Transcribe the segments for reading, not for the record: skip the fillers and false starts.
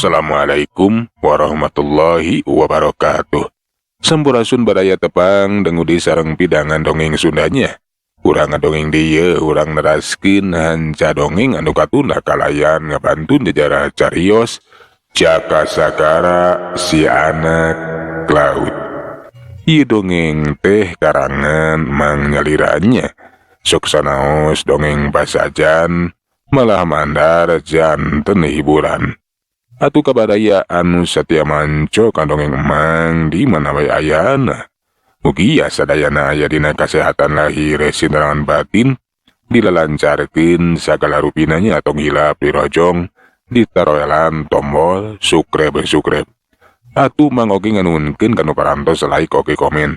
Assalamualaikum warahmatullahi wabarakatuh. Sampurasun badaya tepang dengudi sareng pidangan dongeng Sundanya. Urang ngadongeng dieu urang neraskeun hanca dongeng anu katunda kalayan ngabantun jajarah carios Jaka Sagara si anak laut. Ieu dongeng teh karangan Mang Nyaliranya. Sok sanaos dongeng pasajan malah mandar janten hiburan. Atuh kabadaya anu satia manco kandongeng emang di mana wae ayana. Mugi sadayana aya dina kasehatan lahir sinterangan batin, dilalancarkeun sagala rupinanya atong hilap dirojong, ditaroelan tombol subscribe. Atuh Mang oge nganuhunkeun kanu parantos like oge komen.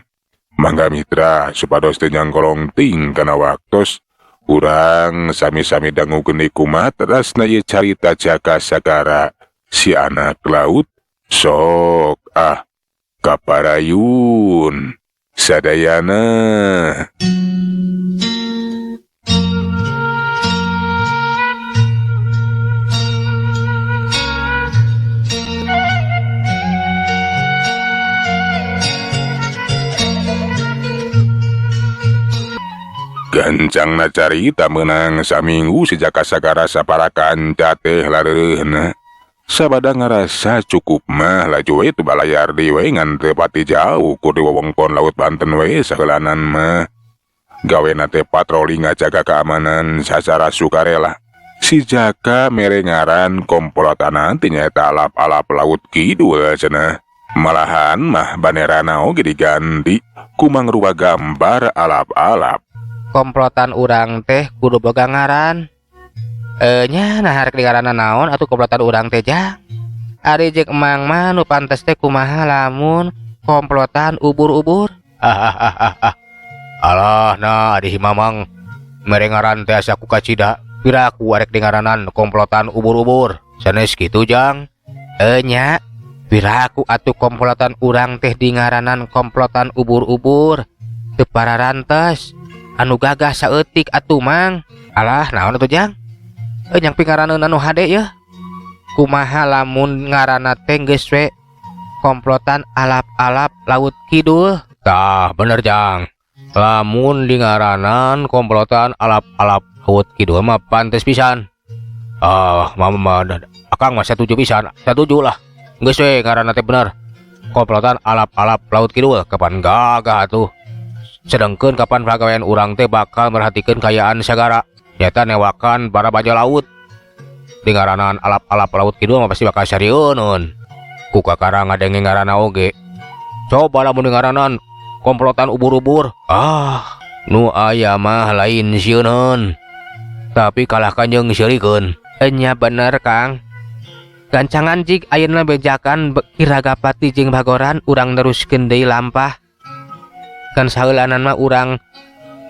Mangga mitra supados teu nyangkolong ting kana waktos urang sami-sami dangukeun kumaha terasna ieu carita Jaka Sagara si anak laut. Sok kaparayun sadayana. Gancangna carita meunang saminggu si Jaka Sagara saparakan teh lareureuna. Sabada ngarasa cukup mah laju we tu balayar di we ngan teu pati jauh ku di wewengkon laut Banten we saheulanan mah. Gawena teh patroli ngajaga keamanan sacara sukarela. Si Jaka mere ngaran komplotan teh nyaeta alap-alap laut kidul cenah. Malahan mah banerana oge diganti ku mangrupa gambar alap-alap. Komplotan urang teh kudu boga ngaran. Nya nah harek ngaranna naon atuh komplotan urang teh Jang? Ari jeung emang mah nu pantes teh kumaha lamun komplotan ubur-ubur? Alah nah adi himamang mere ngaran teh asa ku kacida piraku arek ngaranan komplotan ubur-ubur. Sanes kitu Jang? Nya piraku atuh komplotan urang teh dingaranan komplotan ubur-ubur. Teu pararantes. Anu gagah saeutik atuh Mang. Alah naon atuh Jang? Yang pingaraneun anu hade ya. Kumaha lamun ngaranna teh geus we komplotan alap-alap laut kidul? Tah bener Jang. Lamun di ngaranan komplotan alap-alap laut kidul mah pantes pisan. Mama akang mah setuju pisan. Setuju lah. Geus we ngaranna teh bener. Komplotan alap-alap laut kidul kapan gagah atuh. Sedengkeun kapan pagawean urang teh bakal merhatikeun kayaan sagara, nyata newakan para baja laut. Di ngaranan alap-alap laut kidul mah pasti bakal sarieun. Ku kakara ngadenge ngaranna oge. Coba lamun ngaranan komplotan ubur-ubur. Nu aya mah lain sieun. Tapi kalah kanjeng sirikeun. Nya bener Kang. Gancangan jig ayeuna bejakan Kiragapati jeung Bagoran urang neruskeun deui lampah. Kan saheulanan mah urang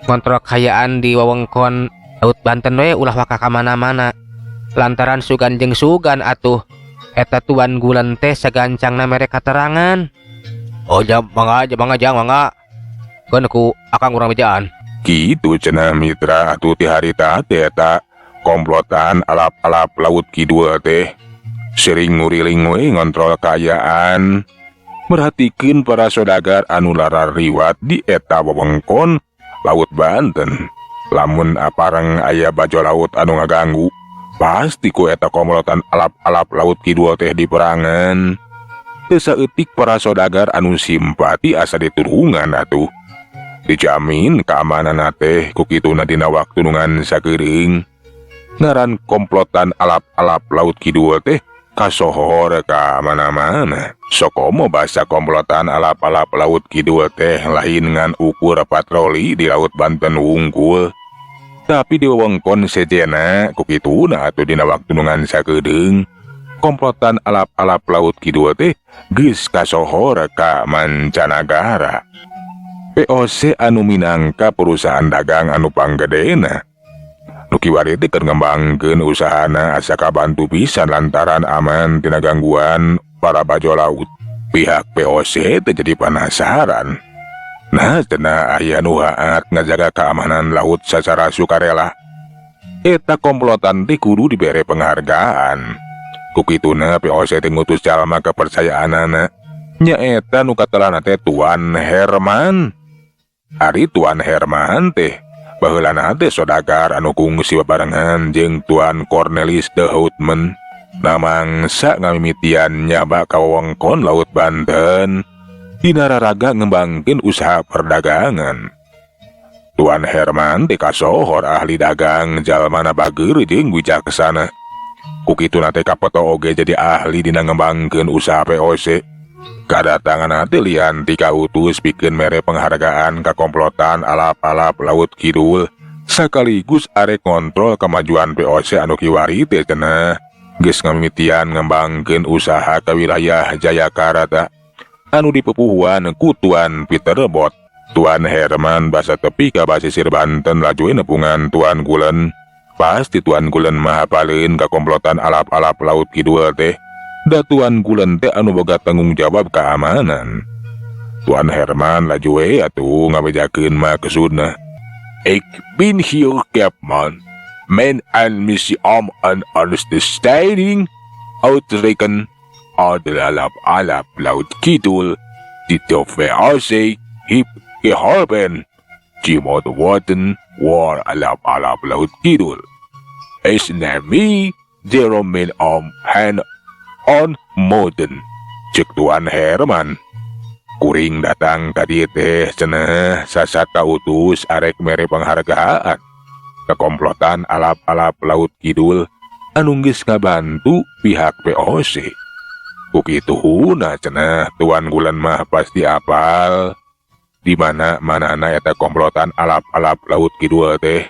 kontrol kayaan di wewengkon laut Banten we ulah waka ka mana-mana. Lantaran sugan jeung sugan atuh eta tuan gulen teh sagancangna mere katerangan. Mangga Jang. Keun ku akang urang bejaan. Kitu cenah mitra atuh ti harita teh eta komplotan alap-alap laut kidul teh sering nguriling we ngontrol kayaan. Merhatikeun para sodagar anu lara riwat di eta wewengkon laut Banten. Lamun aparang aya bajo laut anu ngaganggu, pasti ku eta komplotan alap-alap laut kidul teh diperangan. Teu saeutik para sodagar anu simpati asa diturungan atuh. Dijamin keamanan teh ku kituna dina waktu nungan sakeureung. Ngaran komplotan alap-alap laut kidul teh kasohor ka mana-mana. Sokomo bahasa komplotan alap-alap laut kidul teh lain ngan ukur patroli di laut Banten unggul. Tapi di wewengkon sejena kukituna atuh dina waktu nungan sakeudeung komplotan alap-alap laut kidul teh geus kasohor ka mancanagara. POC anu minangka perusahaan dagang anu panggedena. Nu kiwari teh keur ngembangkeun usahana asa kabantu pisan lantaran aman tina gangguan para bajo laut. Pihak POC teh jadi penasaran. Nah cenah aya nu haat ngajaga keamanan laut secara sukarela. Eta komplotan teh kudu dibere penghargaan. Kukituna POC teh ngutus jalma kepercayaanana. Nyaeta nu katelana teh Tuan Herman. Ari Tuan Herman teh baheulana teh sodagar anu kungsi babarengan jeung Tuan Cornelis de Houtman. Namangsa ngamimitian nyaba ka wewengkon Laut Banten dina raraga ngembangkeun usaha perdagangan. Tuan Herman teh kasohor ahli dagang jalmana bageur jeung wijaksana. Kukituna teh kapoto oge jadi ahli dina ngembangkeun usaha POC. Kadatangan teh lian ti kautus pikeun mere penghargaan ka komplotan alap-alap Laut Kidul sakaligus arek kontrol kemajuan POC anu kiwari teh cenah geus ngamimitian ngembangkeun usaha ka wilayah Jayakarta anu dipupuhuan ku Tuan Peter Bot. Tuan Herman basa tepi ka basisir Banten laju nepungan Tuan Gulen. Pasti Tuan Gulen mah hafaleun ka komplotan alap-alap Laut Kidul teh. Da Tuan Gulen teh anu boga tanggung jawab keamanan. Tuan Herman laju atuh ngabejakeun maksudna. Ik bin hier Capman. Men en missie om een understanding uitrekenen adalah alap-alap Laut Kidul die de VOC heeft geholpen. Jimot worden war alap-alap Laut Kidul. Is naar mij daarom men om hen ontmoeten. Cek Tuan Herman. Kuring datang ka dieu teh cenah sasat kautus arek mere penghargaan ka komplotan alap-alap Laut Kidul anu geus ngabantu pihak POC. Kukituhuna cenah Tuan Gulen mah pasti apal di mana-manana eta komplotan alap-alap Laut Kidul teh.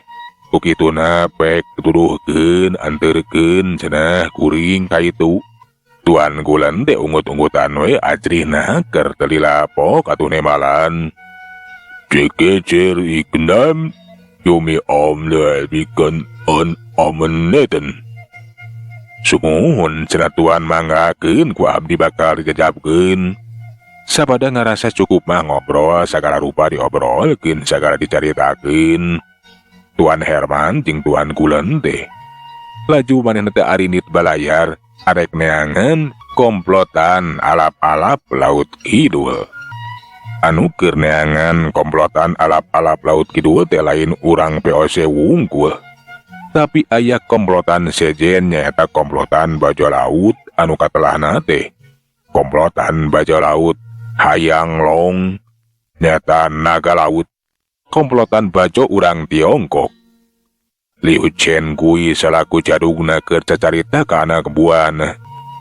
Kukituna pek tuduhkeun anteurkeun cenah kuring ka itu. Tuan Gulen teh ungut-ungutan we ajrihna keur teu dilapok atuh nemalan. Cekecer iknam Yumi om lebikan on omeneten. Sumuhun cenah Tuan manggakeun ku abdi bakal dijajabkeun. Sabada ngarasa cukup mah ngobrol sagala rupa diobrolkeun sagala dicaritakeun. Tuan Herman jeung Tuan Gulen teh laju manehna teh arinit balayar arek neangan komplotan alap-alap Laut Kidul. Anu keur neangan komplotan alap-alap Laut Kidul teh lain urang POC wungkul. Tapi aya komplotan sejen nyaeta komplotan Bajo Laut anu katelahna teh komplotan Bajo Laut Hayang Long nyata Naga Laut. Komplotan Bajo urang Tiongkok. Liu Chen Gui selaku jadugna keur cacarita ka anak buahna.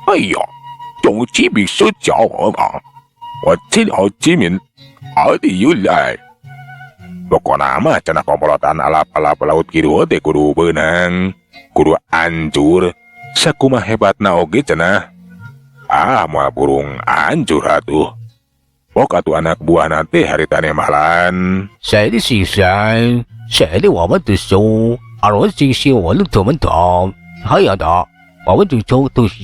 Ayo, Zhong Qi bisa jauh ma. Wo cin Ho Chi Minh adi yulai. Pokona mah cenah komplotan alap-alap Laut Kidul teh kudu beunang, kudu hancur. Sakumaha hebatna oge cenah. Moal burung hancur atuh. Pok atuh anak buahna teh harita nemalan. 谁的是谁？谁的我们的手？而我这些我的怎么懂？还有的，我们的手都是。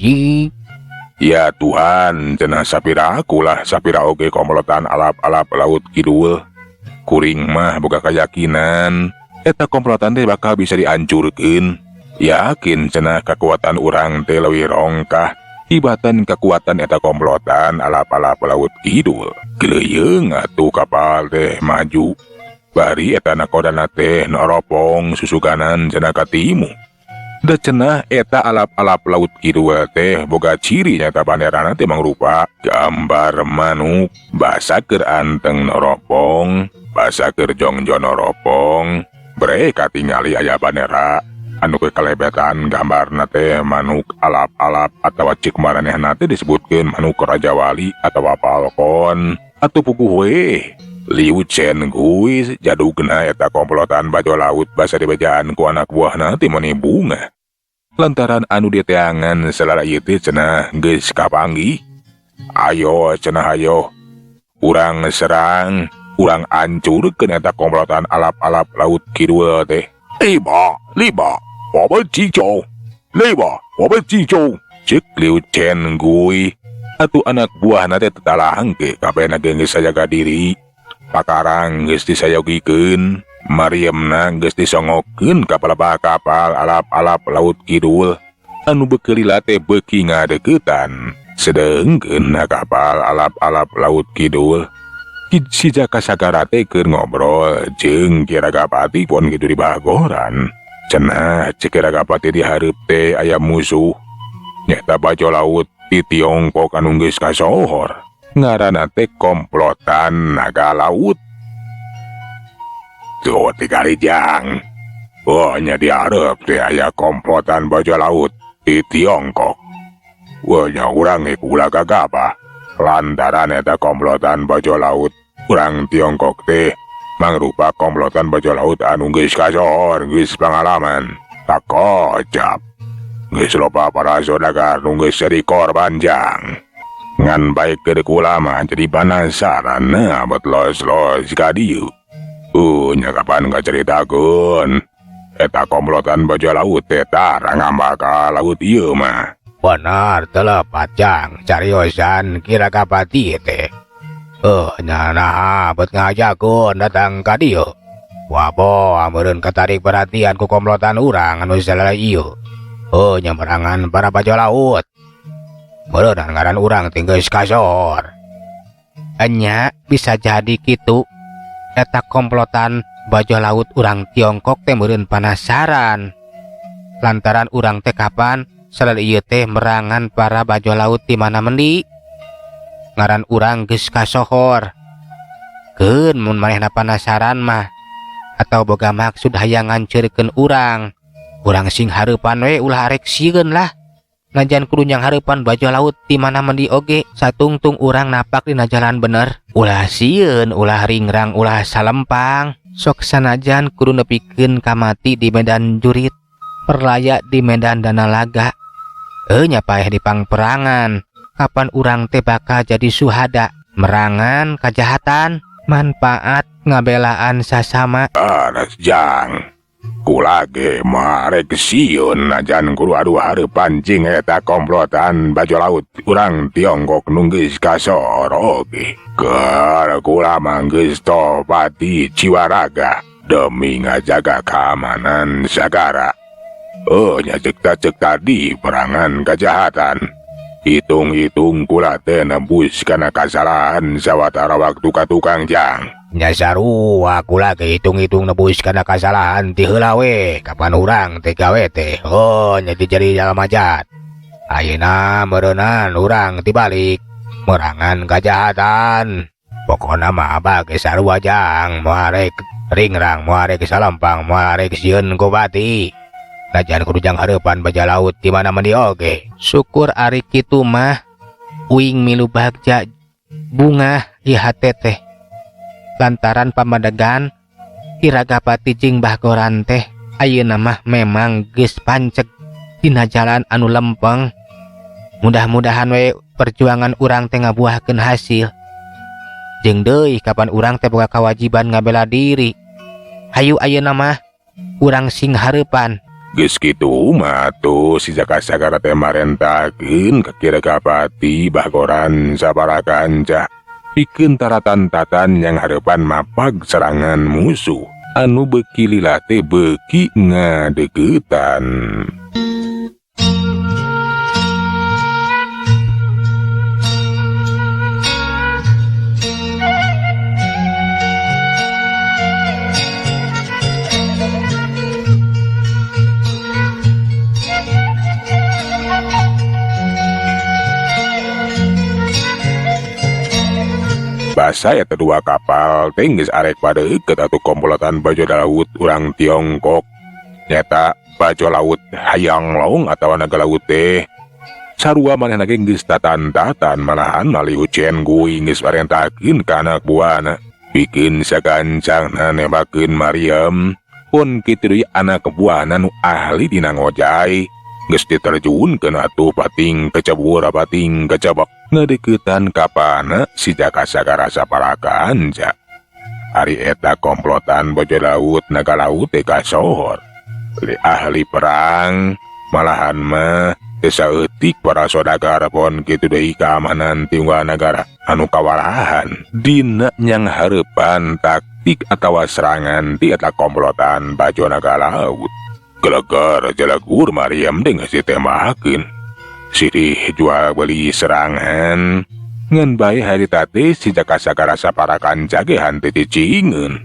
Ya Tuhan, cenah sapira akulah sapira oge komplotan alap-alap Laut Kidul. Kuring mah boga keyakinan eta komplotan teh bakal bisa dihancurkeun. Yakin cenah kekuatan urang teh leuwih rongkah tibatan kekuatan eta komplotan alap-alap Laut Kidul. Geuleung atuh kapal teh maju. Bari eta nakodana teh noropong susuganan cenah ka timu. Da cenah eta alap-alap Laut Kidul teh boga ciri nyata banderana teh mangrupa gambar manuk, basa keur anteng noropong, basa keur jongjo noropong. Breka tingali aya bandera anu kekalebetan gambarna teh manuk alap-alap atawa cik maranehna teh disebutkeun manuk Raja Wali atawa Falcon atuh puguh we. Liu Chen Gui jadugna eta komplotan Bajo Laut basa dibejaan ku anak buahna teh meni bunga. Lantaran anu diteangan selala ieu teh cenah geus kapanggih. Ayo cenah ayo. Urang serang, urang hancurkeun eta komplotan alap-alap Laut Kidul teh. Liba, waban cico. Liba, waban cico. Cek Liu Chen Gui. Atuh anak buahna teh tetalahang ke kabehna geus sajaga diri. Pakarang geus disayogikeun, Mariemna geus disongokeun ka palebah kapal alap-alap Laut Kidul. anu bekelila teh beuki ngadeukeutan sedengkeun kapal alap-alap laut kidul. Si Jaka Sagara teh keur ngobrol jeung Ki Ragapati pon kitu di bagoran. Cenah cek Ki Ragapati di hareup teh aya musuh nyata bajol laut di Tiongkok anu geus kasohor ngaranna teh komplotan naga laut. Tuh Tikarijang, nya di hareup teh aya komplotan bajol laut di Tiongkok. Nya urang ulah gagabah lantaran eta komplotan bajol laut urang Tiongkok teh mangrupa komplotan bajol laut anu geus kasohor geus pangalaman tak kocap geus loba para saudagar nu geus jadi korban jang. Ngan baik keur ulama jadi penasaran bet los-los ka dieu. Nya kapan ngacaritakeun eta komplotan bajol laut teh tarang ngambak ka laut ieu mah. Benar telepat jang cariosan Ki Ragapati teh. Nah bet ngajakeun datang ka dieu. Wabo meureun katarik perhatian ku komplotan urang anu salala ieu. Nya merangan para bajol laut. Meureun ngaran urang teh geus kasohor. Nya bisa jadi kitu. Eta komplotan bajol laut urang Tiongkok teh meureun panasaran. Lantaran urang teh kapan salala ieu teh merangan para bajol laut di mana mendi. Ngaran urang geus kasohor. Keun mun manehna panasaran mah atau boga maksud hayang nganceurkeun urang. Urang sing hareupan we ulah arek sieun lah. Najan kudu nyang hareupan bajol laut di mana mendi oge satungtung urang napak dina jalan bener. Ulah sieun, ulah ringrang, ulah salempang. Sok sanajan kudu nepikeun ka mati di medan jurit, perlaya di medan dana laga. Nya paeh di pangperangan. Kapan urang teh bakal jadi suhada merangan kajahatan manfaat ngabelaan sasama. Anas jang kulage marek sieun najan kudu adu hareupan jeung eta komplotan bajol laut urang Tiongkok nu geus kasohor oge. Keur kula mah geus topati jiwa raga demi ngajaga keamanan sagara. Nya cek tadi perangan kejahatan. Hitung-hitung kula teh nembus kana kasalahan sawatara waktu ka tukang jang. Nya sarua kula ge hitung-hitung nebus kana kasalahan ti heula we kapan urang teh gawe teh. Nya dijadi jalma jahat. Ayeuna meureunan urang tibalik merangan kejahatan. Pokona mah abah ge sarua jang moal arek ringrang, moal arek salempang, moal arek sieun ku bati. Najan kudu jang hareupan bajol laut di mana mendi oge. Syukur ari kitu mah uing milu bagja bunga ieu hate teh. Lantaran pamadegan Ki Ragapati jeung Bagoran teh ayeuna mah memang geus panceg dina jalan anu lempeng. Mudah-mudahan we perjuangan urang teh ngabuahkeun hasil. Jeung deui kapan urang teh boga kawajiban ngabela diri. Hayu ayeuna mah urang sing hareupan. Geus kitu mah tuh si Jaka Sagara teh marentakeun ka Ki Ragapati Bagoran sabaraha kanca pikeun taratan-tatan yang hareupan mapag serangan musuh anu beuki lila teh beuki ngadeukeutan. Basa eta dua kapal teh geus arek padeukeut atuh komplotan bajol laut urang Tiongkok. Nyata bajol laut hayang long atawa naga laut teh sarua manehna ge geus tatan-tatan malahan malih Ucen Gui geus marentakeun ka anak buahna pikeun sagancangna nembakeun Mariam. Pun kitu deui anak buahna nu ahli dina ngojay geus diterjunkeun atuh pating kecebur pating kecebok ngadeukeutan kapana si Jaka Sagara sabaraha kanca. Ari eta komplotan bajol laut naga laut teh kasohor. Li ahli perang malahan mah teu saeutik para saudagar pon kitu deui keamanan ti unggal nagara anu kawalahan dina nyang hareupan taktik atawa serangan ti eta komplotan bajol naga laut. Gelegar jalagur Mariam dengan si temahakeun. Sirih jual beli serangan ngan bae harita teh si Jaka Sagara saparakan jagehan teh cicingeun.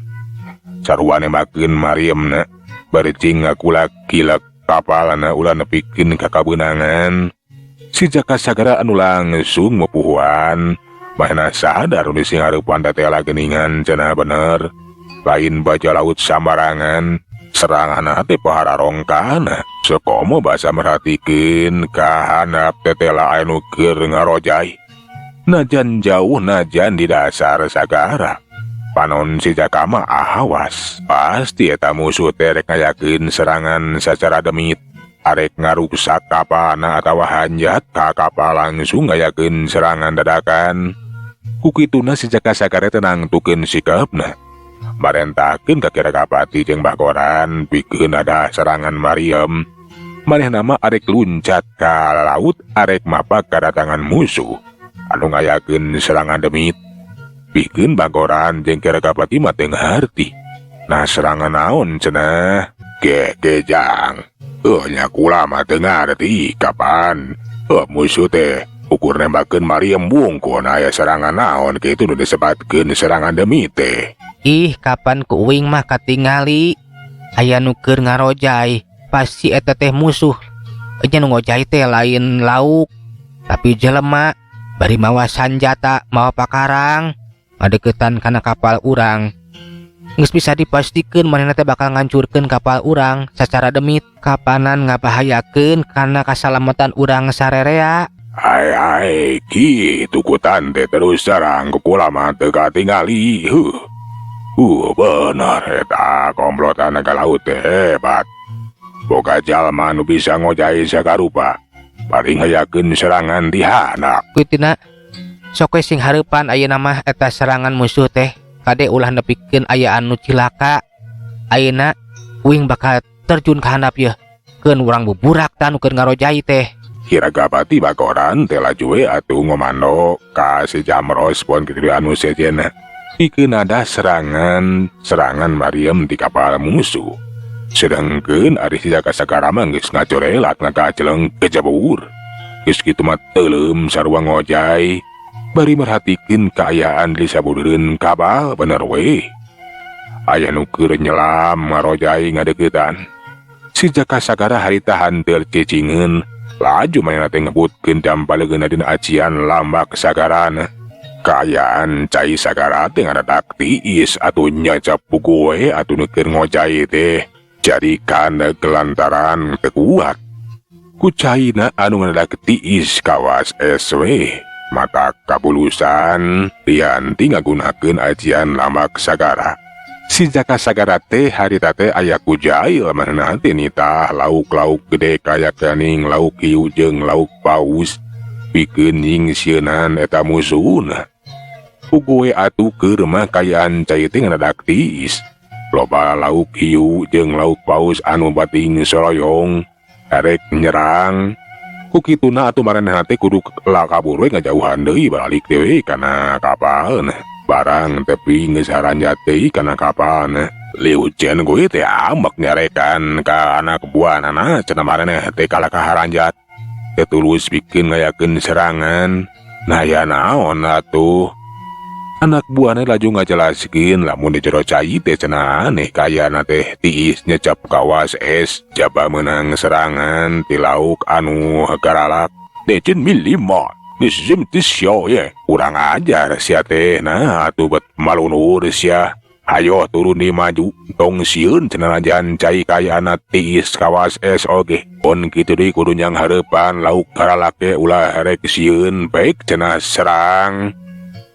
Sarua nemakeun Mariamna bari cing ngakulak kilak kapalna ulah nepikeun ka kabeunangan. Si Jaka Sagara anu langsung mepuhuan mahna sadar nu sing hareupan teh geningan cenah bener. Lain baja laut sambarangan serangan teh pahara rongkana. Sekomo basa merhatikeun kahanap tetela anu keur ngarojai. Najan jauh najan di dasar sagara. Panon si Jaka mah awas. Pasti eta musuh teh rek ngayakeun serangan sacara demit. Arek ngarusak kapalna atawa hanjat ka kapal langsung ngayakeun serangan dadakan. Kukituna si Jaka Sagara tenang tukeun sikapna. Marentakeun ka Kirakapati jeung Bagoran pikeun ada serangan Mariam. Manehna mah arek luncat ka laut arek mapak kadatangan musuh anu ngayakeun serangan demit. Pikeun Bagoran jeung Kirakapati mah teu ngarti. Nah serangan naon cenah? Jang. Nya kula mah teu ngarti kapan. Musuh teh ukur nembakeun Mariam bungkun aya serangan naon kitu nu disebutkeun serangan demit teh. Ih kapan ku uing mah katingali aya nu keur ngarojai. Pasti eta teh musuh. Enya nu ngojai teh lain lauk tapi jelema bari mawa sanjata mawa pakarang ngadeukeutan kana kapal urang. Geus bisa dipastikeun manehna teh bakal ngancurkeun kapal urang sacara demit kapanan ngabahayakeun kana kasalamatan urang sarerea. Hai kitu kutan teh terus sarang kukula mah teu katingali. Bener eta komplotan ka laut teh hebat. Boga jalma nu bisa ngojai sakarupa bari ngayakeun serangan di handap. Kuitina sok we sing hareupan ayeuna mah eta serangan musuh teh kade ulah nepikeun aya anu cilaka. Ayeuna uing bakal terjun ka handap ye keun urang buburak tanu keur ngarojai teh. Kirakapati Bagoran teh laju we atuh ngomando ka si Jamros pon kitu anu sejenna. Pikeun ada serangan Mariam di kapal musuh. Sedangkeun ari si Jaka Sagara mah geus ngacorelat ngakaceleng ke Jabur. Geus kitu mah teuleum sarua ngojai bari merhatikeun kaayaan di sabudeureun kapal bener we. Aya nu keur nyelam ngarojai ngadeukeutan. Si Jaka Sagara harita hanteul cicingeun laju manehna teh ngebutkeun dampalegeunna dina acian lambak sagarana. Kaayaan cai Sagara teh ngadadak tiis atuh nyacap buku we atuh nu keur ngojai teh. Jadi kana kelantaran kekuat kucaina anu ngadadak tiis kawas SW mata kabulusan dianti ngagunakeun ajian lambak sagara. Si Jaka Sagara teh harita teh aya kujail manehna teh nitah lauk-lauk gede kaya kening lauk hiu jeung lauk paus pikeun nyingsieunan eta musuhna. Puguwe atuh keur mah kayaan cai teh ngadadak tiis. Loba lauk hiu jeung lauk paus anu bating soroyong arek nyerang. Kukituna atuh maranehna teh kudu lakabur we ngajauhan deui balik deui kana kapalna. Barang tepi geus haranjat deui kana kapalna. Liu Chen gue teh amek nyarekan ka anak buahnana cenah maraneh teh kalah kaharanjat. Teh tulus pikeun ngayakeun serangan. Nah ya naon atuh? Anak buahna laju ngajelaskeun lamun di jero cai teh cenah aneh kayana teh tiis nyecap kawas es jaba menang serangan ti lauk anu garalak. Dejen milima geus tis sio ye urang ajar sia teh nah atuh bet malunur sia. Hayo turun di maju tong sieun cenah najan cai kayana tiis kawas es oge. Pon kitu deui kudu nyang hareupan lauk garalak ge ulah rek sieun baik cenah serang.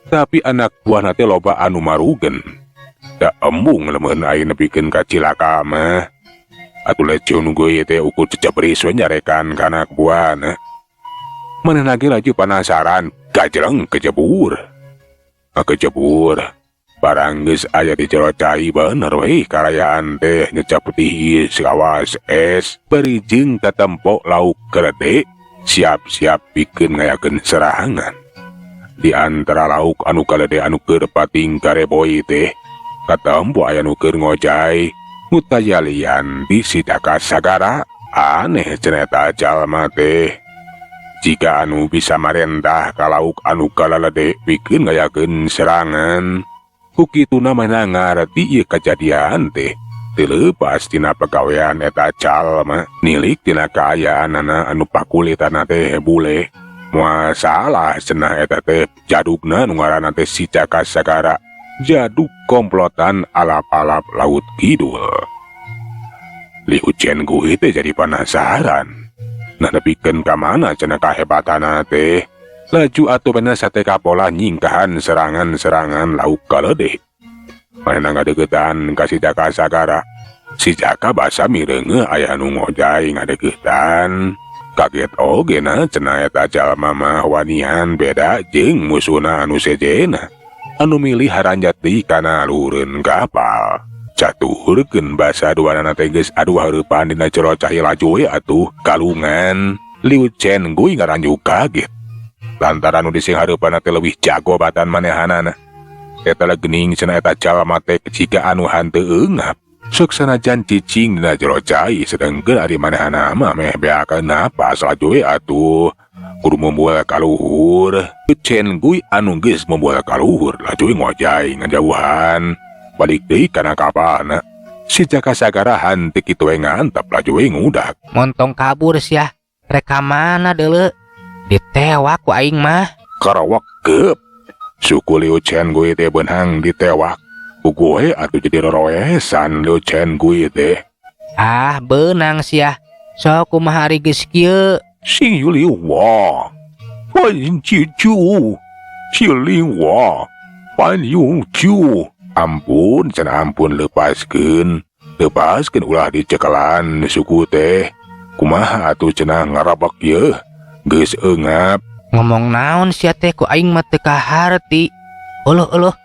Tapi anak buah nate loba anu marugen. Da embung lemen aing nepikeun ka cilaka mah. Atuh lecun gue teh ukur cecebris we nyarekan ka anak buahna. Manehna ge laju penasaran gajreng ke Jabur. Ke Jabur. Barang geus aya di jero cai bener we karayaan teh nyecap tiis kawas es bari jeung katempo lauk gede siap-siap pikeun ngayakeun serangan. Di antara lauk anu kalede anu keur pating kareboy teh katempo aya nu keur ngojai Mutayalian di si Jaka Sagara aneh ceneta jalma teh. Jika anu bisa marentah kalauk anu kalalade bikin ngayakeun serangan. Kukituna mana ngarti ieu kejadian teh. Terlepas tina pegawaian eta jalma nilik tina kaayaanana anu pakulitana teh bule. Moal salah cenah eta teh jadugna nu ngaranna teh si Jaka Sagara. Jaduk komplotan alap-alap laut kidul. Liu Chen Gui teh jadi penasaran. Nah nepikeun ka mana cenah kahebatana teh. Laju atuh bener sate kapola nyingkahan serangan-serangan lauk kaledeh. Manehna ngadeukeutan ka si Jaka Sagara. Si Jaka basa mireungeun aya nu ngojay ngadeukeutan. Kaget ogena cenah eta jalma mah wanian beda jeung musuhna anu sejena. Anu milih haranjat deui kana luhureun kapal. Caturkeun basa duanana teh geus adu hareupan dina jero cai laju we atuh kalungan. Liu Chen Gui ngaranjuk kaget. Lantaran nu dising hareupanna teh leuwih jago batan manehanana. Eta geuning cenah eta jalma teh jika anu hanteu eungap. Sok sanajan cicing dina jero cai sedengkeun ari manehana mah meh beakeun napas laju we atuh. Kudu membual kaluhur. Chen Gui anu geus membual kaluhur laju ngojay ngajauhan. Balik deui kana kapalna. Si Jaka Sagara henteu kitu we ngantep laju we ngudak. Montong kabur sia. Reka mana deuleu? Ditewak ku aing mah. Karawak geup. Suku Liu Chen Gui teh beunang ditewak. Ku gue atuh jadi roroesan Liu Chen Gui teh. Ah, beunang sia. Sok kumaha ari geus kieu? 姓刘我，欢迎记住，姓刘我，欢迎救。Ampun, cenah ampun lepaskeun ulah dicekelan suku teh. Kumaha atuh cenah ngarabak ieu? Geus eungap. Ngomong naon sia teh ku aing mah teu kaharti. Eueuh.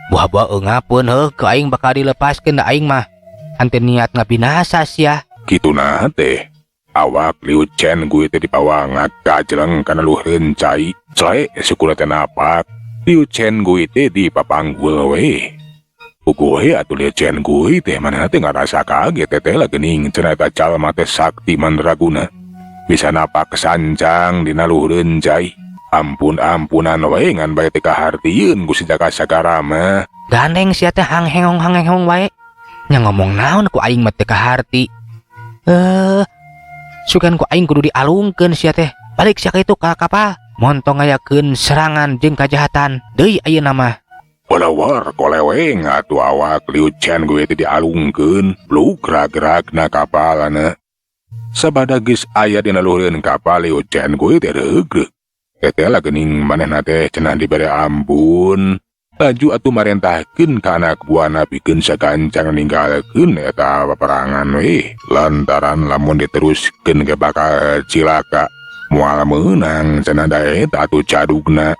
Buah-buah eungapeun heuh ku aing bakal dilepaskeun da aing mah. Henteu niat ngabinasa sia. Kituna teh. Awak Liu Chen Gui teh dibawa ngakajleng kana luhureun cai. Celek sukuna teh napak. Liu Chen Gui teh dipapanggul we. Kugue atuh Liu Chen Gui teh manehna teh ngarasa kaget teh lah geuning cenah eta jalma teh sakti mandraguna. Bisa napak sancang dina luhureun cai. Ampun-ampunan we ngan bae teh kahartieun ku si Jaka Sagara mah. Gandeng sia teh hangheng wae. Nya ngomong naon ku aing mah teu kaharti. Sugan ku aing kudu dialungkeun sia teh. Balik sia ka itu ka kapal. Montong ngayakeun serangan jeung kajahatan. Deui ayeuna mah. Walawar koleweng atuh awak Liu Chen Gui teh dialungkeun bluk gerak-gerakna kapalana. Sabada geus aya dina luhureun kapal Liu Chen Gui teh regreg. Teteh lah geuning manehna teh cenah dibere ampun. Laju atuh marentahkeun ka anak buahna pikeun sagancang ninggalkeun eta peperangan we. Lantaran lamun diteruskeun ge bakal cilaka. Moal meunang cenah da eta atuh cadugna.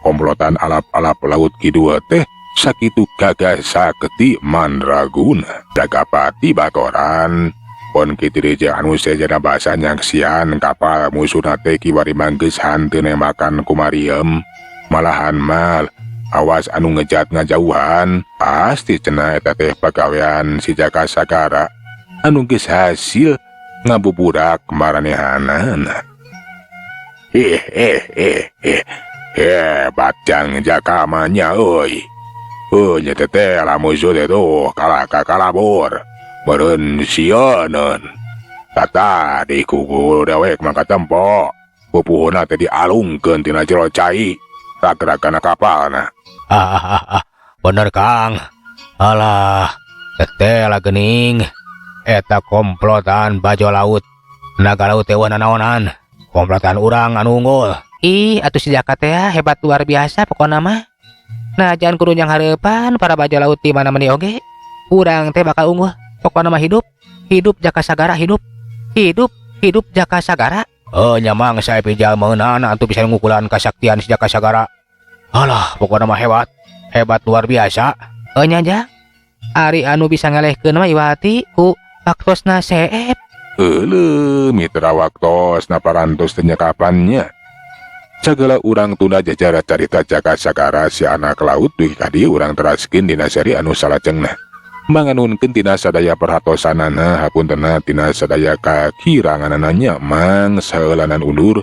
Komplotan alap-alap laut kidul teh sakitu gagah sakti mandraguna. Dagapati bakoran. Pon kitu deui anu sejenna basa nyaksian kapal musuhna teh kiwari manggeus hanteu nemakan ku Mariam. Malahan mal awas anu ngejat ngajauhan, pasti cenah eta teh pagawean si Jaka Sagara anu geus hasil ngabuburak maranehanana. Hebat jang Jaka mah nya euy. Nya teh lah musuh teh tuh kalabor. Meureun sieun. Tata di kuku dewek mangka tempo. Pupuhna teh dialungkeun tina jero cai. Ragerakana kapalna. Bener Kang. Alah, teteh lah geuning. Eta komplotan bajo laut. Naga laut teh naonan. Komplotan urang anu unggul. Ih, atuh si Jaka teh hebat luar biasa pokona mah. Nah, jangan kudu yang hareupan para bajo laut di mana-mana oge. Urang teh bakal unggul. Pokona mah hidup Jaka Sagara hidup Jaka Sagara. Nyamang saya pijal meunana atuh bisa ngukulan kasaktian si Jaka Sagara. Alah, pokona mah hebat luar biasa. Nya ja. Ari anu bisa ngalehkeun mah iwati ku waktosna seep. Heuleuh, mitra waktosna parantos teh nyakapannya. Sagala urang tunda jajara carita Jaka Sagara si anak laut dugi ka dieu urang teraskeun dina seri anu salajengna. manganunkeun tina sadaya perhatosanana hapuntenna tina sadaya kakiranganana nyamang saeulanan undur.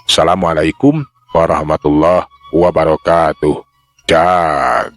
Assalamualaikum warahmatullahi wabarakatuh. Cak.